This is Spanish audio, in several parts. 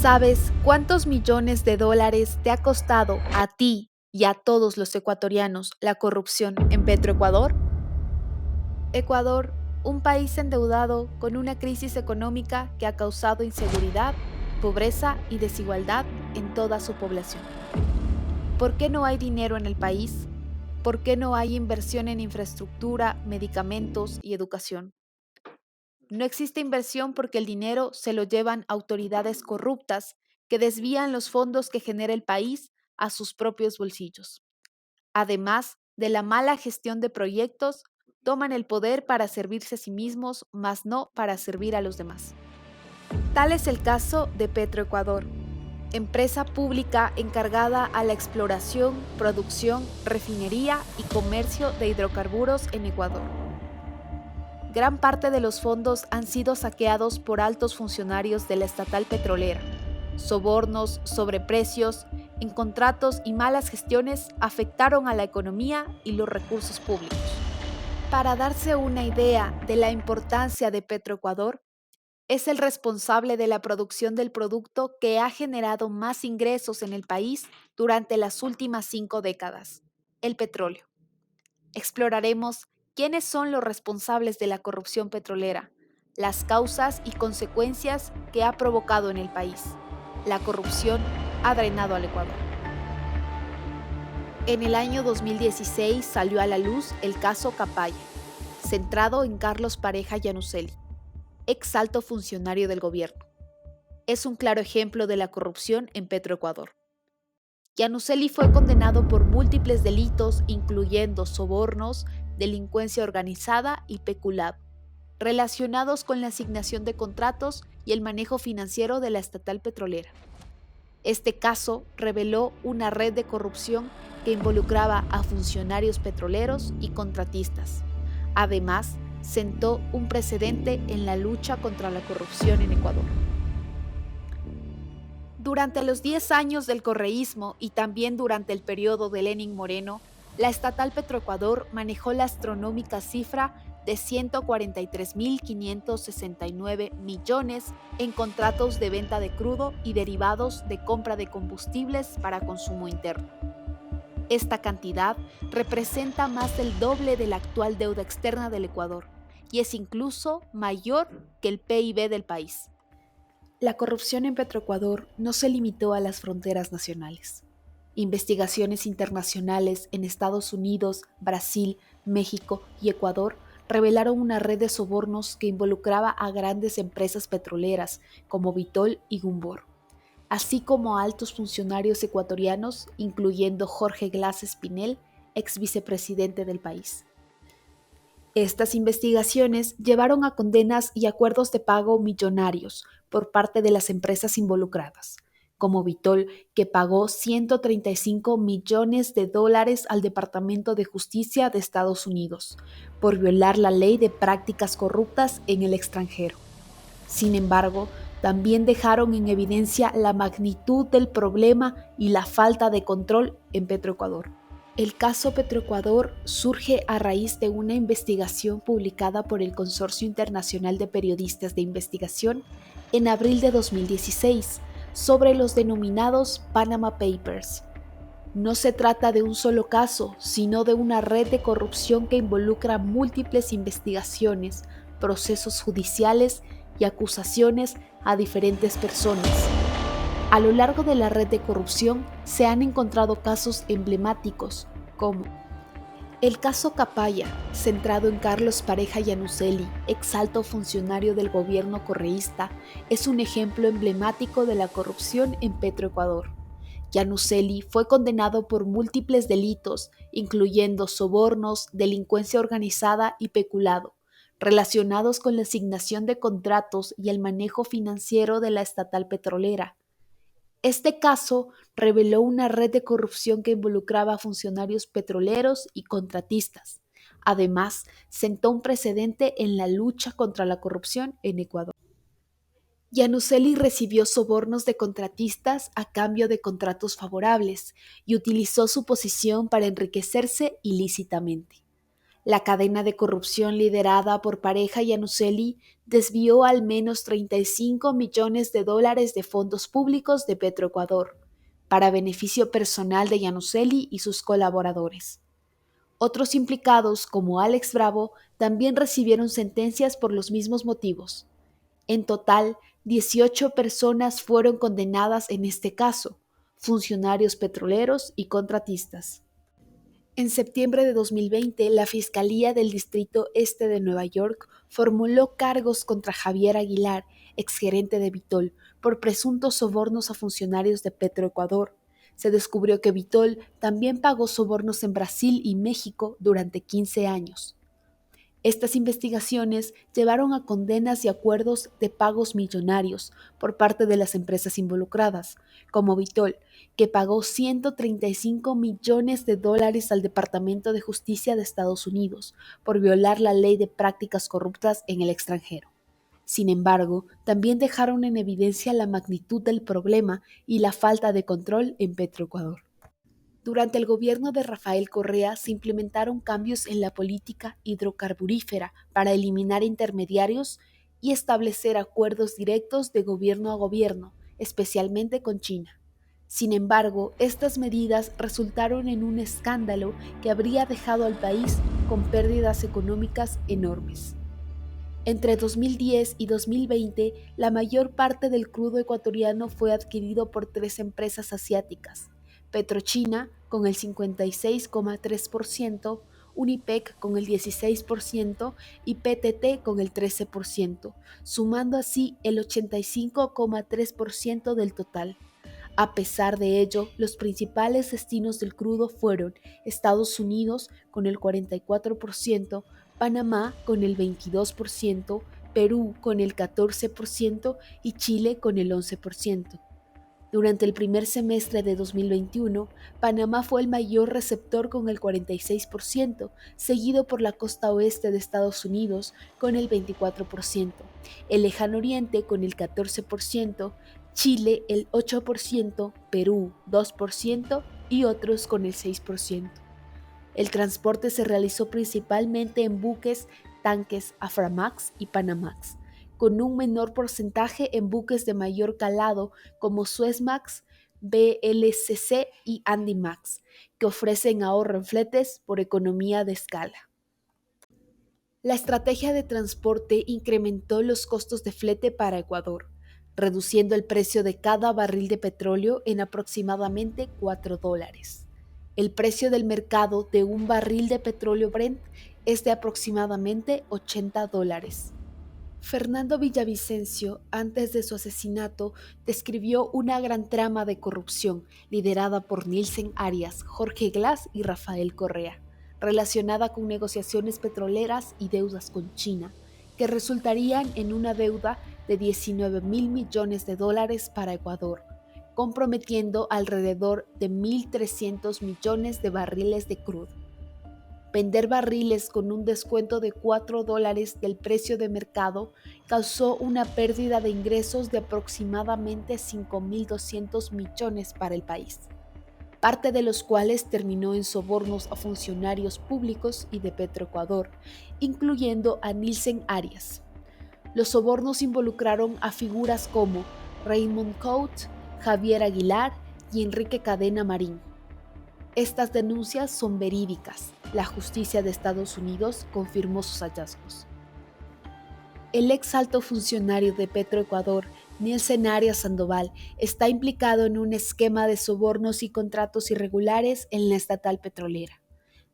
¿Sabes cuántos millones de dólares te ha costado a ti y a todos los ecuatorianos la corrupción en Petroecuador? Ecuador, un país endeudado con una crisis económica que ha causado inseguridad, pobreza y desigualdad en toda su población. ¿Por qué no hay dinero en el país? ¿Por qué no hay inversión en infraestructura, medicamentos y educación? No existe inversión porque el dinero se lo llevan autoridades corruptas que desvían los fondos que genera el país a sus propios bolsillos. Además de la mala gestión de proyectos, toman el poder para servirse a sí mismos, mas no para servir a los demás. Tal es el caso de Petroecuador, empresa pública encargada a la exploración, producción, refinería y comercio de hidrocarburos en Ecuador. Gran parte de los fondos han sido saqueados por altos funcionarios de la estatal petrolera. Sobornos, sobreprecios, en contratos y malas gestiones afectaron a la economía y los recursos públicos. Para darse una idea de la importancia de Petroecuador, es el responsable de la producción del producto que ha generado más ingresos en el país durante las últimas 5 décadas, el petróleo. Exploraremos quiénes son los responsables de la corrupción petrolera, las causas y consecuencias que ha provocado en el país. La corrupción ha drenado al Ecuador. En el año 2016 salió a la luz el caso Capaya, centrado en Carlos Pareja Yanuseli, ex alto funcionario del gobierno. Es un claro ejemplo de la corrupción en Petroecuador. Yanuseli fue condenado por múltiples delitos, incluyendo sobornos, delincuencia organizada y peculado, relacionados con la asignación de contratos y el manejo financiero de la estatal petrolera. Este caso reveló una red de corrupción que involucraba a funcionarios petroleros y contratistas. Además, sentó un precedente en la lucha contra la corrupción en Ecuador. Durante los 10 años del correísmo y también durante el periodo de Lenín Moreno, la estatal Petroecuador manejó la astronómica cifra de 143.569 millones en contratos de venta de crudo y derivados de compra de combustibles para consumo interno. Esta cantidad representa más del doble de la actual deuda externa del Ecuador y es incluso mayor que el PIB del país. La corrupción en Petroecuador no se limitó a las fronteras nacionales. Investigaciones internacionales en Estados Unidos, Brasil, México y Ecuador revelaron una red de sobornos que involucraba a grandes empresas petroleras como Vitol y Gumbor, así como a altos funcionarios ecuatorianos, incluyendo Jorge Glass Espinel, ex vicepresidente del país. Estas investigaciones llevaron a condenas y acuerdos de pago millonarios por parte de las empresas involucradas, como Vitol, que pagó $135 millones al Departamento de Justicia de Estados Unidos por violar la ley de prácticas corruptas en el extranjero. Sin embargo, también dejaron en evidencia la magnitud del problema y la falta de control en Petroecuador. El caso Petroecuador surge a raíz de una investigación publicada por el Consorcio Internacional de Periodistas de Investigación en abril de 2016 sobre los denominados Panama Papers. No se trata de un solo caso, sino de una red de corrupción que involucra múltiples investigaciones, procesos judiciales y acusaciones a diferentes personas. A lo largo de la red de corrupción se han encontrado casos emblemáticos como el caso Capaya, centrado en Carlos Pareja Yanuseli, ex alto funcionario del gobierno correísta, es un ejemplo emblemático de la corrupción en Petroecuador. Yanuseli fue condenado por múltiples delitos, incluyendo sobornos, delincuencia organizada y peculado, relacionados con la asignación de contratos y el manejo financiero de la estatal petrolera. Este caso reveló una red de corrupción que involucraba a funcionarios petroleros y contratistas. Además, sentó un precedente en la lucha contra la corrupción en Ecuador. Yanuseli recibió sobornos de contratistas a cambio de contratos favorables y utilizó su posición para enriquecerse ilícitamente. La cadena de corrupción liderada por Pareja y Anuseli desvió al menos 35 millones de dólares de fondos públicos de Petroecuador, para beneficio personal de Yanuseli y sus colaboradores. Otros implicados, como Alex Bravo, también recibieron sentencias por los mismos motivos. En total, 18 personas fueron condenadas en este caso, funcionarios petroleros y contratistas. En septiembre de 2020, la Fiscalía del Distrito Este de Nueva York formuló cargos contra Javier Aguilar, exgerente de Vitol, por presuntos sobornos a funcionarios de Petroecuador. Se descubrió que Vitol también pagó sobornos en Brasil y México durante 15 años. Estas investigaciones llevaron a condenas y acuerdos de pagos millonarios por parte de las empresas involucradas, como Vitol, que pagó 135 millones de dólares al Departamento de Justicia de Estados Unidos por violar la ley de prácticas corruptas en el extranjero. Sin embargo, también dejaron en evidencia la magnitud del problema y la falta de control en Petroecuador. Durante el gobierno de Rafael Correa se implementaron cambios en la política hidrocarburífera para eliminar intermediarios y establecer acuerdos directos de gobierno a gobierno, especialmente con China. Sin embargo, estas medidas resultaron en un escándalo que habría dejado al país con pérdidas económicas enormes. Entre 2010 y 2020, la mayor parte del crudo ecuatoriano fue adquirido por 3 empresas asiáticas: PetroChina con el 56,3%, Unipec con el 16% y PTT con el 13%, sumando así el 85,3% del total. A pesar de ello, los principales destinos del crudo fueron Estados Unidos con el 44%, Panamá con el 22%, Perú con el 14% y Chile con el 11%. Durante el primer semestre de 2021, Panamá fue el mayor receptor con el 46%, seguido por la costa oeste de Estados Unidos con el 24%, el Lejano Oriente con el 14%, Chile el 8%, Perú 2% y otros con el 6%. El transporte se realizó principalmente en buques, tanques Aframax y Panamax, con un menor porcentaje en buques de mayor calado como Suezmax, BLCC y Handymax, que ofrecen ahorro en fletes por economía de escala. La estrategia de transporte incrementó los costos de flete para Ecuador, reduciendo el precio de cada barril de petróleo en aproximadamente $4. El precio del mercado de un barril de petróleo Brent es de aproximadamente $80. Fernando Villavicencio, antes de su asesinato, describió una gran trama de corrupción liderada por Nielsen Arias, Jorge Glass y Rafael Correa, relacionada con negociaciones petroleras y deudas con China, que resultarían en una deuda de 19.000 millones de dólares para Ecuador, comprometiendo alrededor de 1.300 millones de barriles de crudo. Vender barriles con un descuento de $4 del precio de mercado causó una pérdida de ingresos de aproximadamente 5.200 millones para el país, parte de los cuales terminó en sobornos a funcionarios públicos y de Petroecuador, incluyendo a Nielsen Arias. Los sobornos involucraron a figuras como Raymond Cout, Javier Aguilar y Enrique Cadena Marín. Estas denuncias son verídicas. La justicia de Estados Unidos confirmó sus hallazgos. El ex alto funcionario de Petroecuador, Nielsen Arias Sandoval, está implicado en un esquema de sobornos y contratos irregulares en la estatal petrolera.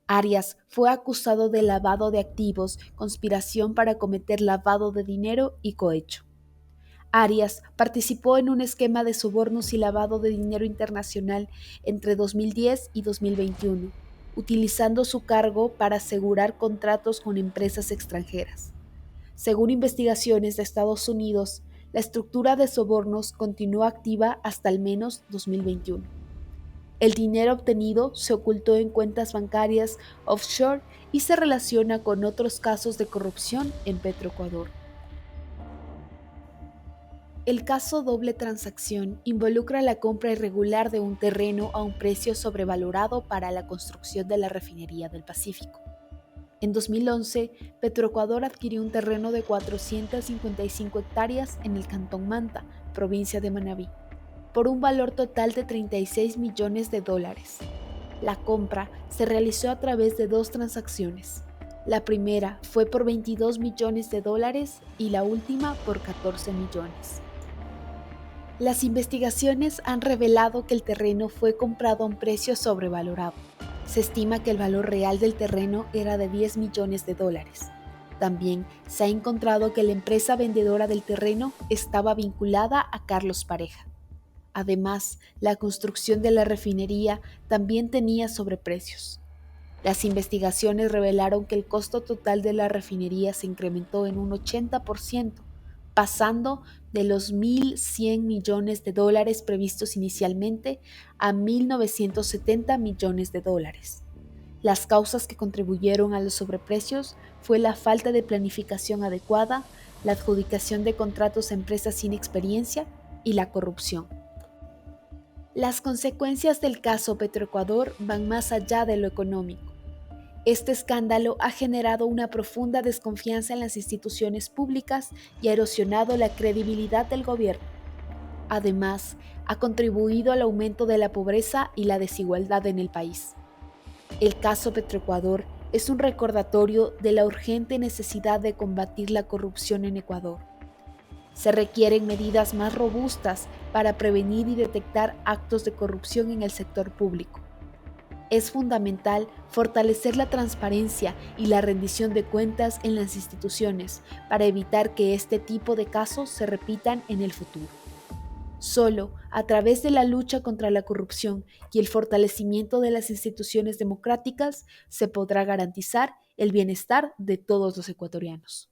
Arias fue acusado de lavado de activos, conspiración para cometer lavado de dinero y cohecho. Arias participó en un esquema de sobornos y lavado de dinero internacional entre 2010 y 2021, utilizando su cargo para asegurar contratos con empresas extranjeras. Según investigaciones de Estados Unidos, la estructura de sobornos continuó activa hasta al menos 2021. El dinero obtenido se ocultó en cuentas bancarias offshore y se relaciona con otros casos de corrupción en Petroecuador. El caso doble transacción involucra la compra irregular de un terreno a un precio sobrevalorado para la construcción de la refinería del Pacífico. En 2011, Petroecuador adquirió un terreno de 455 hectáreas en el Cantón Manta, provincia de Manabí, por un valor total de $36 millones. La compra se realizó a través de dos transacciones. La primera fue por $22 millones y la última por 14 millones. Las investigaciones han revelado que el terreno fue comprado a un precio sobrevalorado. Se estima que el valor real del terreno era de $10 millones. También se ha encontrado que la empresa vendedora del terreno estaba vinculada a Carlos Pareja. Además, la construcción de la refinería también tenía sobreprecios. Las investigaciones revelaron que el costo total de la refinería se incrementó en un 80%, pasando de los $1.100 millones previstos inicialmente a $1.970 millones. Las causas que contribuyeron a los sobreprecios fue la falta de planificación adecuada, la adjudicación de contratos a empresas sin experiencia y la corrupción. Las consecuencias del caso Petroecuador van más allá de lo económico. Este escándalo ha generado una profunda desconfianza en las instituciones públicas y ha erosionado la credibilidad del gobierno. Además, ha contribuido al aumento de la pobreza y la desigualdad en el país. El caso Petroecuador es un recordatorio de la urgente necesidad de combatir la corrupción en Ecuador. Se requieren medidas más robustas para prevenir y detectar actos de corrupción en el sector público. Es fundamental fortalecer la transparencia y la rendición de cuentas en las instituciones para evitar que este tipo de casos se repitan en el futuro. Solo a través de la lucha contra la corrupción y el fortalecimiento de las instituciones democráticas se podrá garantizar el bienestar de todos los ecuatorianos.